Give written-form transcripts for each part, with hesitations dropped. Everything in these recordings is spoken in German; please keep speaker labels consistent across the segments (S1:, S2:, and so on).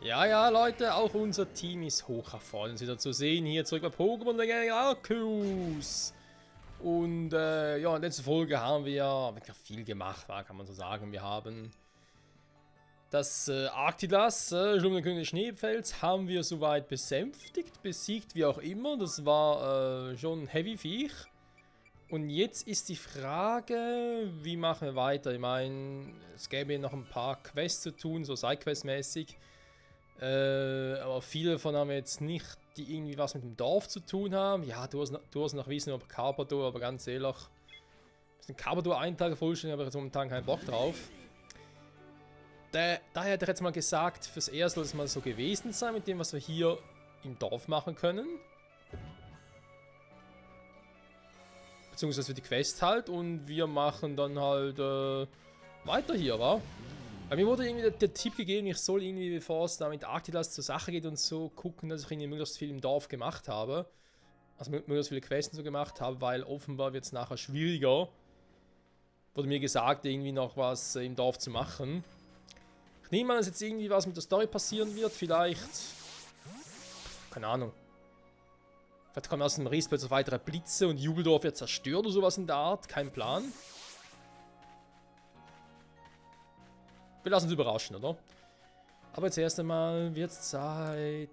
S1: Ja, ja, Leute, auch unser Team ist hoch erfreut, wieder zu sehen. Hier zurück bei Pokémon Legends Arceus. Und ja, in der letzten Folge haben wir viel gemacht, kann man so sagen. Wir haben das Arctilas, Schlummernde König des Schneefels, haben wir soweit besänftigt, besiegt, wie auch immer. Das war schon ein Heavy Viech. Und jetzt ist die Frage, wie machen wir weiter? Ich meine, es gäbe hier noch ein paar Quests zu tun, so Sidequest-mäßig. Aber viele davon haben wir jetzt nicht, die irgendwie was mit dem Dorf zu tun haben. Ja, du hast noch Wissen über Carpador, aber ganz ehrlich, den Carpador-Eintrag vollständig, aber ich habe jetzt momentan keinen Bock drauf. Daher hätte ich jetzt mal gesagt, fürs Erste soll es mal so gewesen sein mit dem, was wir hier im Dorf machen können. Beziehungsweise für die Quest halt, und wir machen dann halt weiter hier, wa? Weil mir wurde irgendwie der Tipp gegeben, ich soll irgendwie, bevor es da mit Arctilas zur Sache geht und so, gucken, dass ich irgendwie möglichst viel im Dorf gemacht habe. Also möglichst viele Quests so gemacht habe, weil offenbar wird es nachher schwieriger. Wurde mir gesagt, irgendwie noch was im Dorf zu machen. Ich nehme an, dass jetzt irgendwie was mit der Story passieren wird, vielleicht. Keine Ahnung. Vielleicht kommen aus dem Riss plötzlich weitere Blitze und Jubeldorf wird zerstört oder sowas in der Art, kein Plan. Wir lassen uns überraschen, oder? Aber jetzt erst einmal wird es Zeit,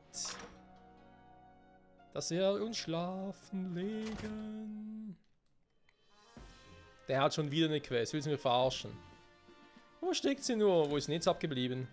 S1: dass wir uns schlafen legen. Der hat schon wieder eine Quest, will sie mich verarschen. Wo steckt sie nur? Wo ist denn jetzt abgeblieben?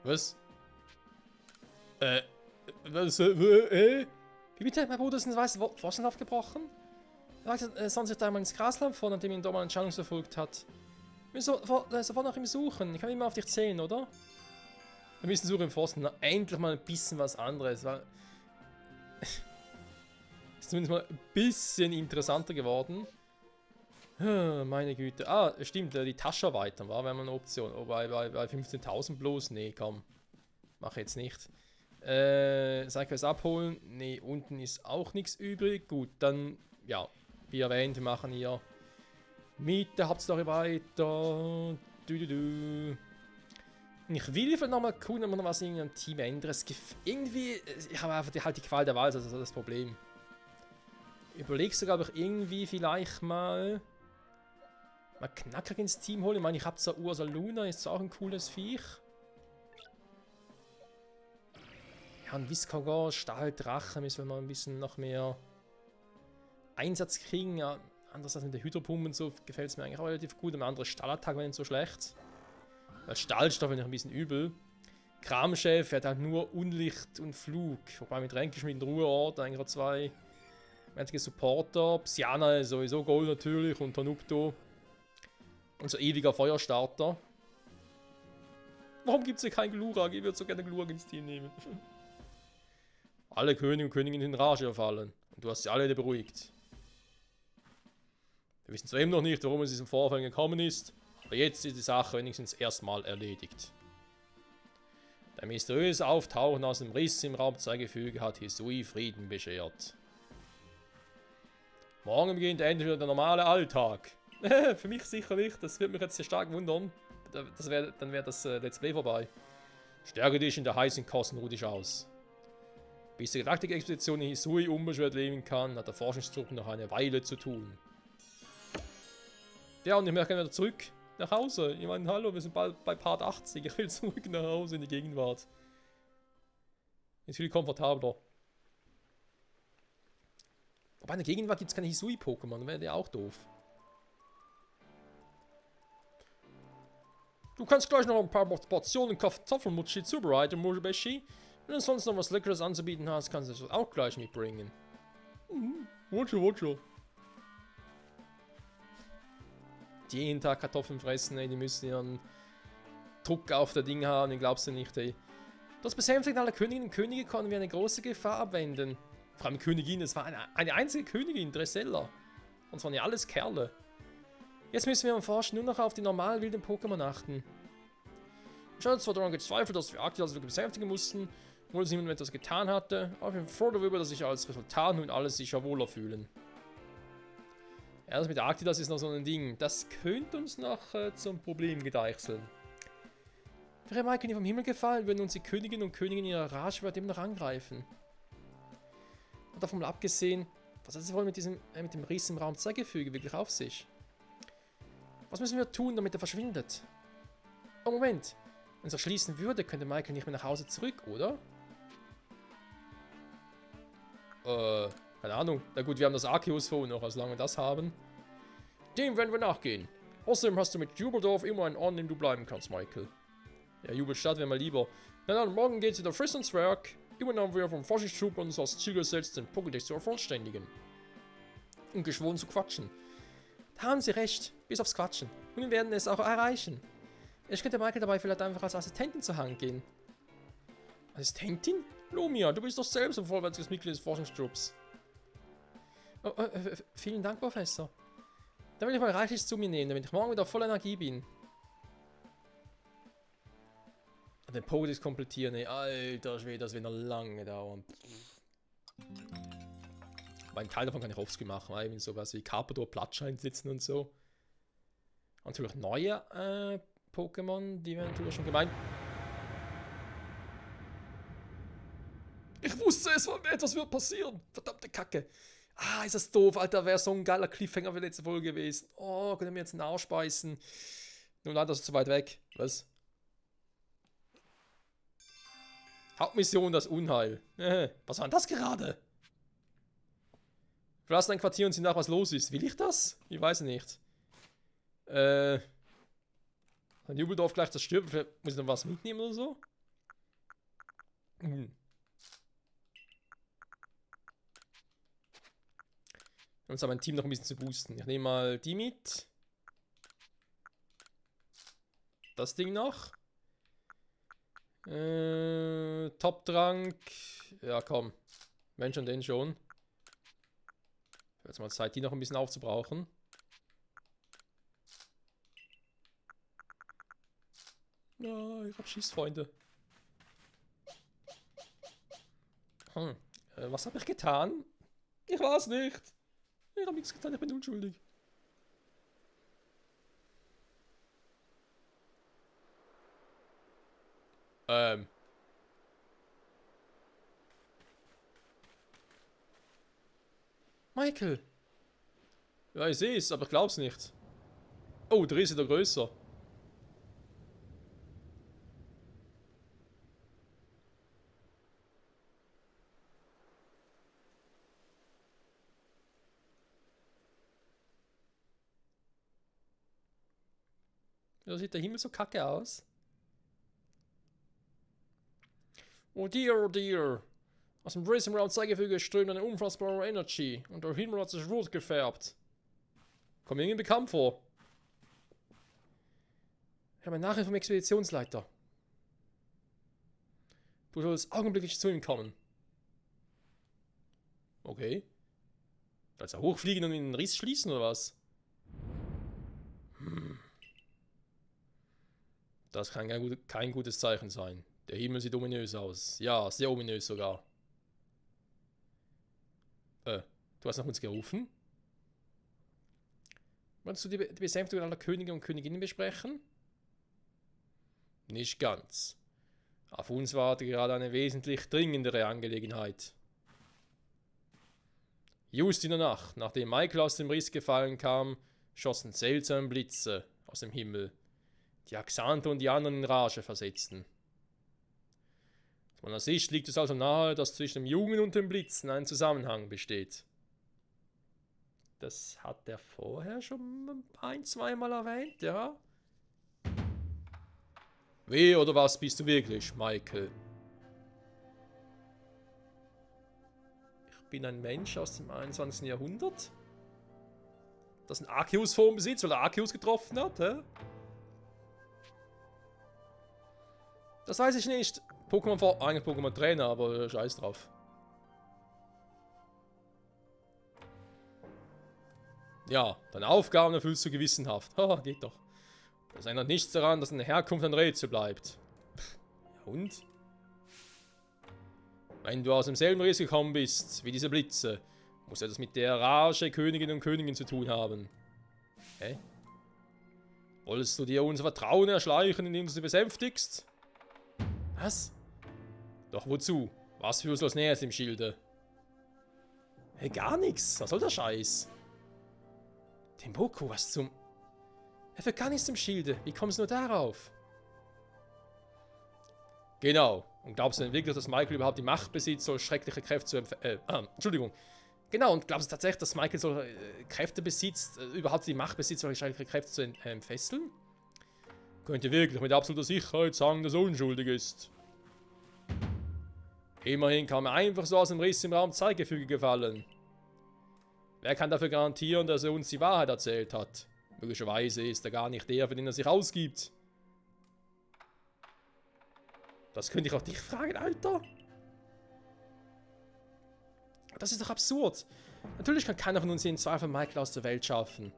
S1: Was? Was? Wie bitte? Mein Bruder ist ins weiße Forsten aufgebrochen? Er sagte, sonst sich da einmal ins Grasland vor, nachdem ihn da mal eine Entscheidung verfolgt hat. Wir müssen sofort nach ihm suchen. Ich kann immer auf dich zählen, oder? Wir müssen suchen im Forsten. Na, endlich mal ein bisschen was anderes, weil... ist zumindest mal ein bisschen interessanter geworden. Meine Güte. Ah, stimmt, die Tasche erweitern war mal eine Option. Oh, bei 15.000 bloß? Nee, komm. Mach jetzt nicht. Sidequest abholen. Nee, unten ist auch nichts übrig. Gut, dann, ja, wie erwähnt, wir machen hier mit der Hauptstory weiter. Ich will vielleicht nochmal gucken, ob man noch was in einem Team ändert. Irgendwie, ich habe einfach halt die Qual der Wahl, das ist das Problem. Überlegst du, glaube ich, irgendwie vielleicht mal Knacker ins Team holen. Ich meine, ich habe zwar Ursa Luna, ist zwar auch ein cooles Viech. Ja, ein Viscagon, Stahldrache, müssen wir mal ein bisschen noch mehr Einsatz kriegen. Ja, anders als mit der Hydropumpe und so gefällt es mir eigentlich auch relativ gut. Eine andere Stahlattacke war nicht so schlecht. Weil Stahlstoff finde ich ein bisschen übel. Kramchef hat halt nur Unlicht und Flug. Wobei mit Ränkeschmied und Ruheort eigentlich auch zwei einzige Supporter. Psyana ist sowieso Gold natürlich und Tanupto. Unser ewiger Feuerstarter. Warum gibt es hier keinen Glurak? Ich würde so gerne Glurak ins Team nehmen. Alle Könige und Königinnen in Rage erfallen. Und du hast sie alle beruhigt. Wir wissen zwar eben noch nicht, warum es diesem Vorfall gekommen ist, aber jetzt ist die Sache wenigstens erstmal erledigt. Der mysteriöse Auftauchen aus dem Riss im Raumzeitgefüge hat Hisui Frieden beschert. Morgen beginnt endlich wieder der normale Alltag. Für mich sicher nicht, das wird mich jetzt sehr stark wundern. Dann wäre das Let's Play vorbei. Stärke dich in der heißen Kosten, ruh dich aus. Bis die Galaktik-Expedition in Hisui unbeschwert leben kann, hat der Forschungstrupp noch eine Weile zu tun. Ja, und ich möchte wieder zurück nach Hause. Ich meine, hallo, wir sind bald bei Part 80. Ich will zurück nach Hause in die Gegenwart. Ist viel komfortabler. Wobei in der Gegenwart gibt es keine Hisui-Pokémon, dann wäre der auch doof. Du kannst gleich noch ein paar Portionen Kartoffelmutschi zubereiten, Mujibeshi. Wenn du sonst noch was Leckeres anzubieten hast, kannst du das auch gleich mitbringen. Wutsche. Die jeden Tag Kartoffeln fressen, ey, die müssen ihren Druck auf der Ding haben, den glaubst du nicht, ey. Das Besänftigen aller Königinnen und Könige konnten wir eine große Gefahr abwenden. Vor allem Königin, es war eine einzige Königin, Dressella. Und es waren ja alles Kerle. Jetzt müssen wir am Forschen nur noch auf die normalen wilden Pokémon achten. Ich hatte zwar daran gezweifelt, dass wir Arceus wirklich besänftigen mussten, obwohl es niemand etwas getan hatte, aber ich bin froh darüber, dass sich als Resultat nun alle sicher wohler fühlen. Ja, das mit Arceus ist noch so ein Ding. Das könnte uns noch zum Problem gedeichseln. Wäre Michael nie vom Himmel gefallen, würden uns die Königin und Königin ihrer Rage immer noch angreifen. Und davon mal abgesehen, was hat es wohl mit dem Riss im Raum Zeigefüge wirklich auf sich? Was müssen wir tun, damit er verschwindet? Oh, Moment. Wenn es erschließen würde, könnte Michael nicht mehr nach Hause zurück, oder? Keine Ahnung. Na gut, wir haben das Arceus-Phone noch, als lange wir das haben. Dem werden wir nachgehen. Außerdem hast du mit Jubeldorf immer einen Ort, an dem du bleiben kannst, Michael. Ja, Jubelstadt wäre mal lieber. Na dann, morgen geht's wieder frisch ins Werk. Immer haben wir vom Forschungsschub uns als Ziel gesetzt, den Pokédex zu vervollständigen. Und geschworen zu quatschen. Da haben sie recht, bis aufs Quatschen. Und wir werden es auch erreichen. Ich könnte Michael dabei vielleicht einfach als Assistentin zur Hand gehen. Assistentin? Lumia, du bist doch selbst ein vollwertiges Mitglied des Forschungsschubs. Vielen Dank, Professor. Dann will ich mal reichlich zu mir nehmen, damit ich morgen wieder voller Energie bin. Den Pokédex komplettieren, ey. Alter Schwede, das wird noch lange dauern. Ein Teil davon kann ich offscreen machen, weil sowas wie Carpador, Platsch einsetzen und so. Und natürlich neue Pokémon, die werden natürlich schon gemeint. Ich wusste, etwas wird passieren. Verdammte Kacke. Ah, ist das doof, Alter. Wäre so ein geiler Cliffhanger für letzte Folge gewesen. Oh, können wir jetzt einen Arsch beißen. Nun leider ist es zu weit weg. Was? Hauptmission, das Unheil. Was war denn das gerade? Verlassen ein Quartier und sehen nach, was los ist. Will ich das? Ich weiß nicht. Ein Jubeldorf gleich zerstört. Vielleicht muss ich noch was mitnehmen oder so? Um jetzt aber mein Team noch ein bisschen zu boosten. Ich nehme mal die mit. Das Ding noch. Top-Trank. Ja, komm. Wenn schon, den schon. Jetzt mal Zeit, die noch ein bisschen aufzubrauchen. Ja, ich hab Schiss, Freunde. Was habe ich getan? Ich weiß nicht. Ich habe nichts getan, ich bin unschuldig. Michael! Ja, ich sehe es, aber ich glaub's nicht. Oh, der ist wieder größer. Da sieht der Himmel so kacke aus. Oh dear, oh dear. Aus dem Racing Round Zeigefüge strömt eine unfassbare Energy und der Himmel hat sich rot gefärbt. Kommt mir irgendwie bekannt vor. Ich habe eine Nachricht vom Expeditionsleiter. Du sollst augenblicklich zu ihm kommen. Okay. Sollst du hochfliegen und in den Riss schließen oder was? Das kann kein gutes Zeichen sein. Der Himmel sieht ominös aus. Ja, sehr ominös sogar. Du hast nach uns gerufen? Wolltest du die Besänftigung aller Könige und Königinnen besprechen? Nicht ganz. Auf uns wartet gerade eine wesentlich dringendere Angelegenheit. Just in der Nacht, nachdem Michael aus dem Riss gefallen kam, schossen seltsame Blitze aus dem Himmel, die Axanthe und die anderen in Rage versetzten. Aus meiner Sicht liegt es also nahe, dass zwischen dem Jungen und dem Blitzen ein Zusammenhang besteht. Das hat er vorher schon zweimal erwähnt, ja? Wie oder was bist du wirklich, Michael? Ich bin ein Mensch aus dem 21. Jahrhundert? Das ein Arceus-Form besitzt, weil er Arceus getroffen hat, hä? Das weiß ich nicht. Eigentlich Pokémon-Trainer, aber scheiß drauf. Ja, deine Aufgaben erfüllst du gewissenhaft. Haha, geht doch. Das ändert nichts daran, dass deine Herkunft ein Rätsel bleibt. Ja, und? Wenn du aus demselben Riss gekommen bist, wie diese Blitze, muss etwas mit der Rage Königinnen und Königin zu tun haben. Hä? Wolltest du dir unser Vertrauen erschleichen, indem du sie besänftigst? Was? Doch wozu? Was führst du als Näheres im Schilde? Hey, gar nichts. Was soll der Scheiß? Tenboku, was zum... Er führt gar nichts im Schilde. Wie kommst du nur darauf? Genau. Und glaubst du denn wirklich, dass Michael überhaupt die Macht besitzt, so schreckliche Kräfte zu Entschuldigung. Genau, und glaubst du tatsächlich, dass Michael so Kräfte besitzt, überhaupt die Macht besitzt, solche schreckliche Kräfte zu entfesseln? Könnte wirklich mit absoluter Sicherheit sagen, dass er unschuldig ist. Immerhin kam er einfach so aus dem Riss im Raum Zeitgefüge gefallen. Wer kann dafür garantieren, dass er uns die Wahrheit erzählt hat? Möglicherweise ist er gar nicht der, für den er sich ausgibt. Das könnte ich auch dich fragen, Alter. Das ist doch absurd. Natürlich kann keiner von uns jeden Zweifel Michael aus der Welt schaffen.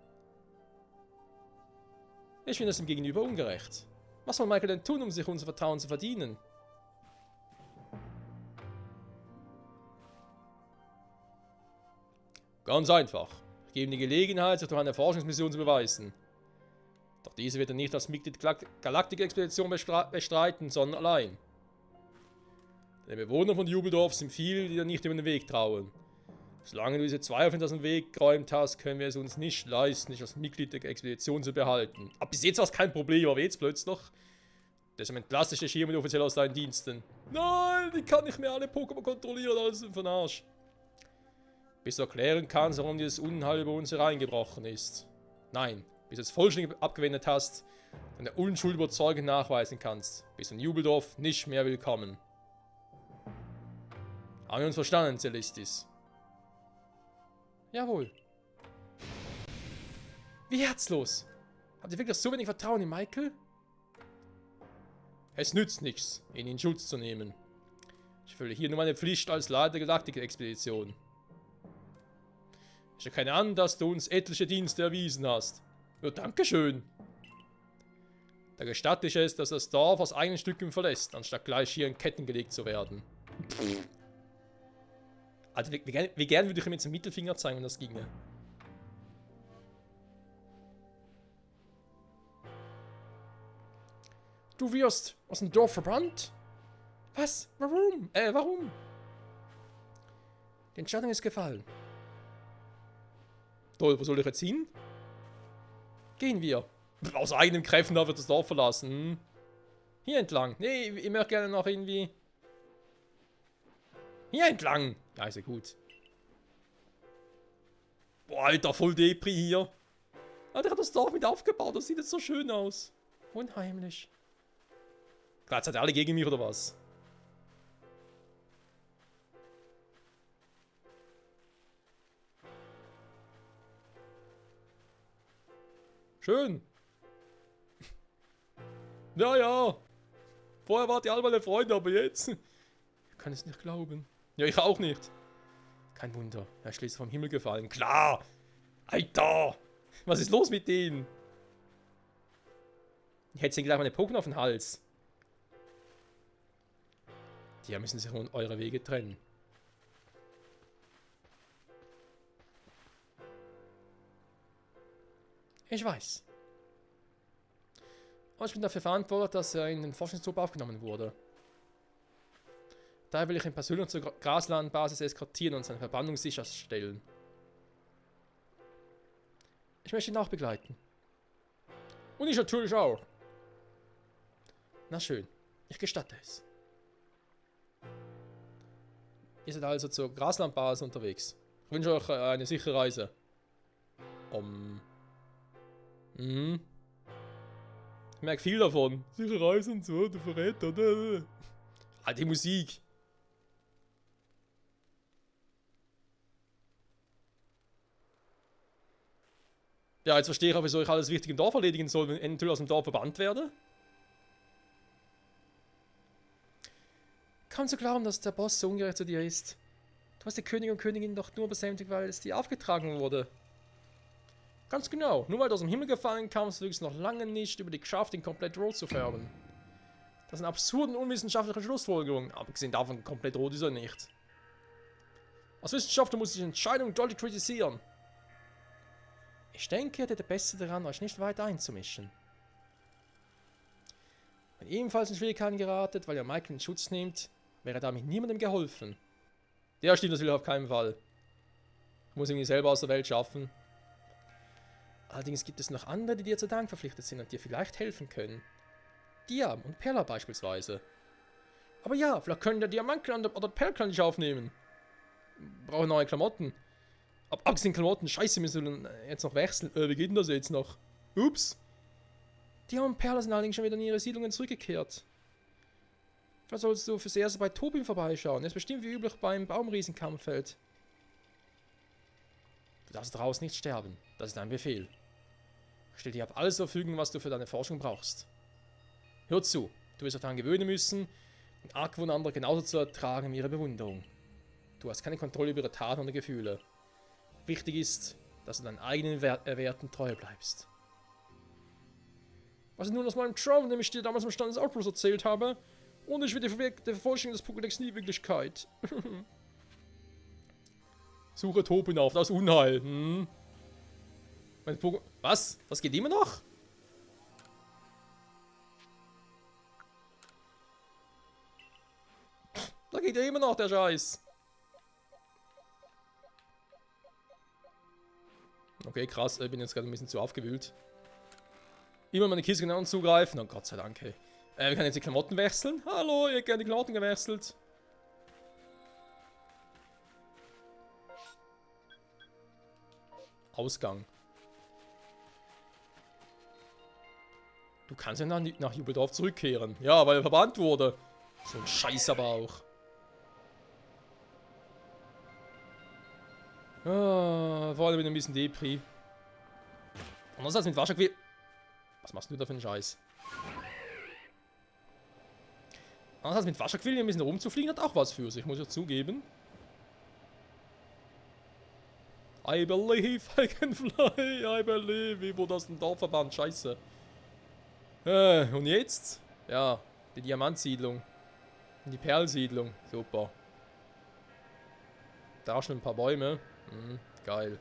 S1: Ich finde es ihm gegenüber ungerecht. Was soll Michael denn tun, um sich unser Vertrauen zu verdienen? Ganz einfach. Ich gebe ihm die Gelegenheit, sich durch eine Forschungsmission zu beweisen. Doch diese wird er nicht als Mitglied der Galaktik-Expedition bestreiten, sondern allein. Die Bewohner von Jubeldorf sind viele, die dir nicht über den Weg trauen. Solange du diese Zweifel aus dem Weg geräumt hast, können wir es uns nicht leisten, dich als Mitglied der Expedition zu behalten. Ab bis jetzt war es kein Problem, aber jetzt plötzlich. Deshalb entlasse ich dich hiermit offiziell aus deinen Diensten. Nein, ich kann nicht mehr alle Pokémon kontrollieren, alles ist ein Arsch. Bis du erklären kannst, warum dieses Unheil über uns hereingebrochen ist. Nein, bis du es vollständig abgewendet hast, deine Unschuld überzeugend nachweisen kannst, bist du in Jubeldorf nicht mehr willkommen. Haben wir uns verstanden, Celestis? Jawohl. Wie herzlos! Habt ihr wirklich so wenig Vertrauen in Michael? Es nützt nichts, ihn in Schutz zu nehmen. Ich fülle hier nur meine Pflicht als Leiter der Galaktik-Expedition. Ich erkenne an, dass du uns etliche Dienste erwiesen hast. Ja, dankeschön. Da gestatte ich es, dass das Dorf aus eigenen Stücken verlässt, anstatt gleich hier in Ketten gelegt zu werden. Also, wie gern würde ich ihm jetzt einen Mittelfinger zeigen, wenn das ginge. Du wirst aus dem Dorf verbannt? Was? Warum? Warum? Die Entscheidung ist gefallen. Toll, wo soll ich jetzt hin? Gehen wir. Aus eigenen Kräften darf ich das Dorf verlassen. Hm? Hier entlang. Nee, ich möchte gerne noch irgendwie... Hier entlang. Ja, ist ja gut. Boah, Alter, voll Depri hier. Alter, hat das Dorf mit aufgebaut. Das sieht jetzt so schön aus. Unheimlich. Klar, jetzt seid ihr alle gegen mich, oder was? Schön. Ja, ja. Vorher wart ihr alle meine Freunde, aber jetzt... Ich kann es nicht glauben. Ja, ich auch nicht. Kein Wunder. Er ist schließlich vom Himmel gefallen. Klar. Alter. Was ist los mit denen? Ich hätte gleich meine Pokémon auf den Hals. Die müssen sich von eure Wege trennen. Ich weiß. Aber ich bin dafür verantwortlich, dass er in den Forschungstrupp aufgenommen wurde. Daher will ich ihn persönlich zur Graslandbasis eskortieren und seine Verbannung sicherstellen. Ich möchte ihn auch begleiten. Und ich natürlich auch. Na schön, ich gestatte es. Ihr seid also zur Graslandbasis unterwegs. Ich wünsche euch eine sichere Reise. Ich merke viel davon. Sichere Reise und so, du Verräter. Halt die Musik. Ja, jetzt verstehe ich auch, wieso ich alles wichtig im Dorf erledigen soll, wenn ich eventuell aus dem Dorf verbannt werde. Kaum zu glauben, dass der Boss so ungerecht zu dir ist. Du hast die Könige und Königin doch nur besänftigt, weil es dir aufgetragen wurde. Ganz genau. Nur weil du aus dem Himmel gefallen kamst, du es noch lange nicht über die Kraft, den komplett rot zu färben. Das sind absurde und unwissenschaftliche Schlussfolgerungen. Abgesehen davon, komplett rot ist er nicht. Als Wissenschaftler muss ich die Entscheidung deutlich kritisieren. Ich denke, ihr hättet besser daran, euch nicht weiter einzumischen. Wenn ihr ebenfalls in Schwierigkeiten geratet, weil ihr Michael in Schutz nehmt, wäre damit niemandem geholfen. Der stimmt, das will ich auf keinen Fall. Ich muss irgendwie selber aus der Welt schaffen. Allerdings gibt es noch andere, die dir zu Dank verpflichtet sind und dir vielleicht helfen können. Diam und Perla beispielsweise. Aber ja, vielleicht können der Diamantklan oder Perlklan dich aufnehmen. Brauchen neue Klamotten. Abgesehen Klamotten, scheiße, wir sollen jetzt noch wechseln. Wie geht denn das jetzt noch? Ups. Diam und Perla sind allerdings schon wieder in ihre Siedlungen zurückgekehrt. Vielleicht sollst du fürs Erste bei Tobin vorbeischauen. Er ist bestimmt wie üblich beim Baumriesenkampffeld. Du darfst draußen nicht sterben. Das ist dein Befehl. Stell dir ab alles zur Verfügung, was du für deine Forschung brauchst. Hör zu, du wirst dich daran gewöhnen müssen, den Argwohn anderer genauso zu ertragen wie ihre Bewunderung. Du hast keine Kontrolle über ihre Taten und Gefühle. Wichtig ist, dass du deinen eigenen Werten treu bleibst. Was ist nun aus meinem Traum, den ich dir damals im Stand des Outposts erzählt habe? Und ich will die Vervollständigung des Pokédex nie Wirklichkeit. Suche Tobin auf, das ist Unheil. Hm? Was? Das geht immer noch? Da geht ja immer noch der Scheiß. Okay, krass, ich bin jetzt gerade ein bisschen zu aufgewühlt. Immer meine Kiste genau zugreifen. Oh Gott sei Dank, hey. Wir können jetzt die Klamotten wechseln. Hallo, ihr habt gerne die Klamotten gewechselt. Ausgang. Du kannst ja nach Jubeldorf zurückkehren. Ja, weil er verbannt wurde. So ein Scheiß aber auch. Vor allem mit ein bisschen Depri. Anders als mit Wascherquill. Was machst du da für einen Scheiß? Anders als mit Wascherquill ein bisschen rumzufliegen hat auch was für sich, muss ich zugeben. I believe I can fly, I believe. Wie wurde das ein Dorfverband? Scheiße. Und jetzt? Ja, die Diamantsiedlung. Und die Perlsiedlung. Super. Da schon ein paar Bäume. Geil.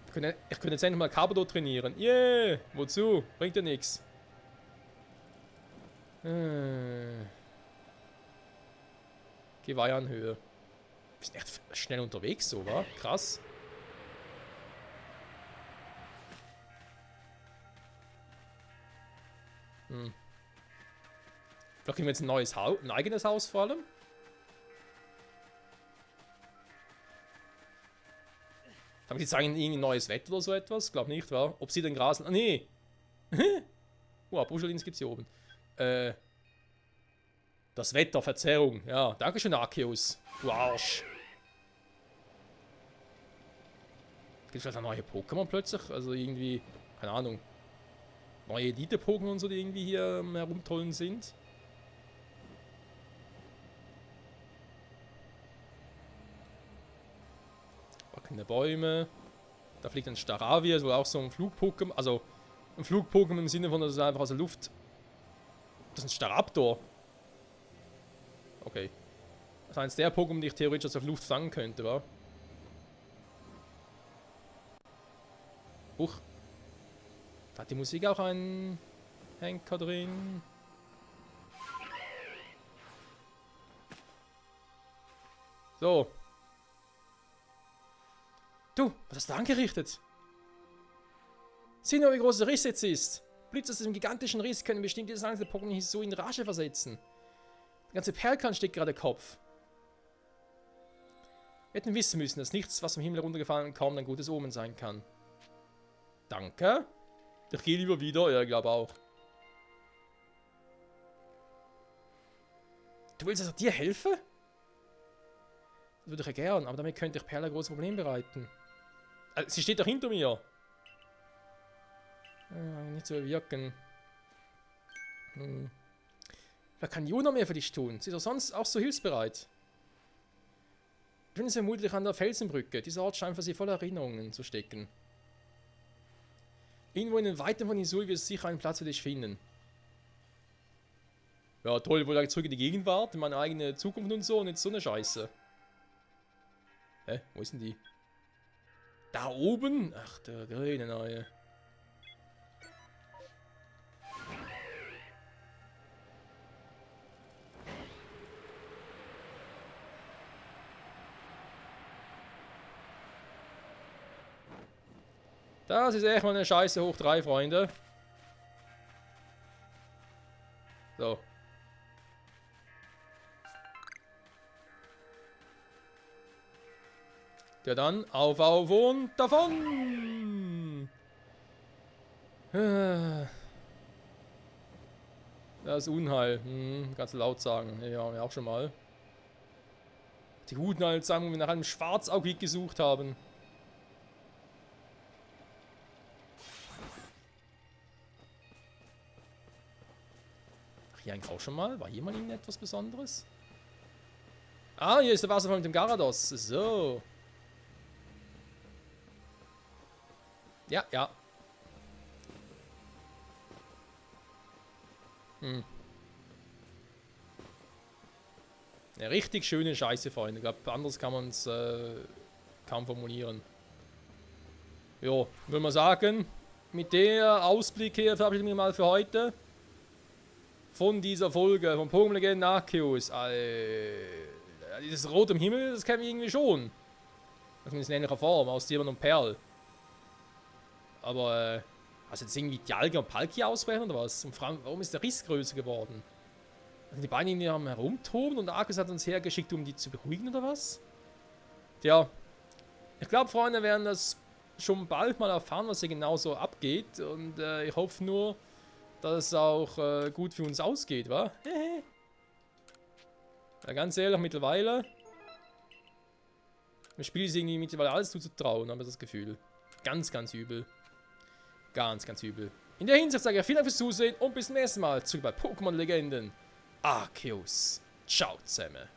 S1: Ich könnte jetzt endlich mal Kabuto trainieren. Yeah! Wozu? Bringt ja nichts. Geweihernhöhe. Wir sind echt schnell unterwegs, so, wa? Krass. Vielleicht kriegen wir jetzt ein neues Haus, ein eigenes Haus vor allem. Haben die jetzt sagen, irgendwie neues Wetter oder so etwas? Glaub nicht, wa? Ob sie den Gras... Ah, nee! Buschelins gibt's hier oben. Das Wetter, Verzerrung. Ja, dankeschön, Arceus. Du Arsch. Gibt es vielleicht neue Pokémon plötzlich? Also irgendwie, keine Ahnung. Neue Elite-Pokémon und so, die irgendwie hier herumtollen sind. Wackelnde Bäume. Da fliegt ein Staravia, ist wohl auch so ein Flug-Pokémon. Also ein Flug-Pokémon im Sinne von, dass es einfach aus der Luft. Das ist ein Staraptor. Okay. Das ist eines der Pokémon, die ich theoretisch aus der Luft fangen könnte, wa? Huch. Da hat die Musik auch einen Henker drin. So. Du, was hast du angerichtet? Sieh nur, wie groß der Riss jetzt ist. Blitz aus diesem gigantischen Riss können bestimmt jedes einzelne Pokémon so in Rage versetzen. Der ganze Perlklan steckt gerade Kopf. Wir hätten wissen müssen, dass nichts, was vom Himmel heruntergefallen kaum ein gutes Omen sein kann. Danke. Ich gehe lieber wieder. Ja, ich glaube auch. Du willst also dir helfen? Das würde ich ja gern, aber damit könnte ich Perla große Probleme bereiten. Sie steht doch hinter mir. Nicht so wirken. Wer kann Juna mehr für dich tun? Sie ist doch sonst auch so hilfsbereit. Befinden Sie vermutlich an der Felsenbrücke. Dieser Ort scheint für Sie voller Erinnerungen zu stecken. Irgendwo in den Weiten von Hisui wird es sicher einen Platz für dich finden. Ja, toll, wo ich zurück in die Gegenwart, in meine eigene Zukunft und so, und jetzt so eine Scheiße. Hä? Wo ist denn die? Da oben? Ach, der grüne Neue. Das ist echt mal eine Scheiße hoch 3, Freunde. So. Ja dann, auf und davon! Das ist Unheil. Kannst du laut sagen. Ja, haben wir auch schon mal. Die guten alten Zeiten, wo wir nach einem Schwarzaugig gesucht haben. Ach, hier eigentlich auch schon mal? War hier mal irgendetwas Besonderes? Ah, hier ist der Wasserfall mit dem Garados. So. Ja, ja. Eine richtig schöne Scheiße, Freunde. Ich glaube, anders kann man es kaum formulieren. Jo, würde man sagen, mit der Ausblick hier verabschiede ich mich mal für heute. Von dieser Folge von Pokémon Legenden Arceus. Dieses Rot im Himmel, das kennen wir irgendwie schon. Also in ähnlicher Form, aus Diamant und Perl. Aber, also jetzt irgendwie Dialga und Palkia ausbrechen oder was? Und vor allem, warum ist der Riss größer geworden? Also die beiden irgendwie am Herumtoben und Arceus hat uns hergeschickt, um die zu beruhigen oder was? Tja, ich glaube, Freunde werden das schon bald mal erfahren, was hier genau so abgeht. Und ich hoffe nur, dass es auch gut für uns ausgeht, wa? Ja, ganz ehrlich, mittlerweile. Mir spielt es irgendwie mittlerweile alles zuzutrauen, habe ich das Gefühl. Ganz, ganz übel. Ganz, ganz übel. In der Hinsicht sage ich vielen Dank fürs Zusehen und bis zum nächsten Mal zurück bei Pokémon Legenden Arceus. Ciao zusammen.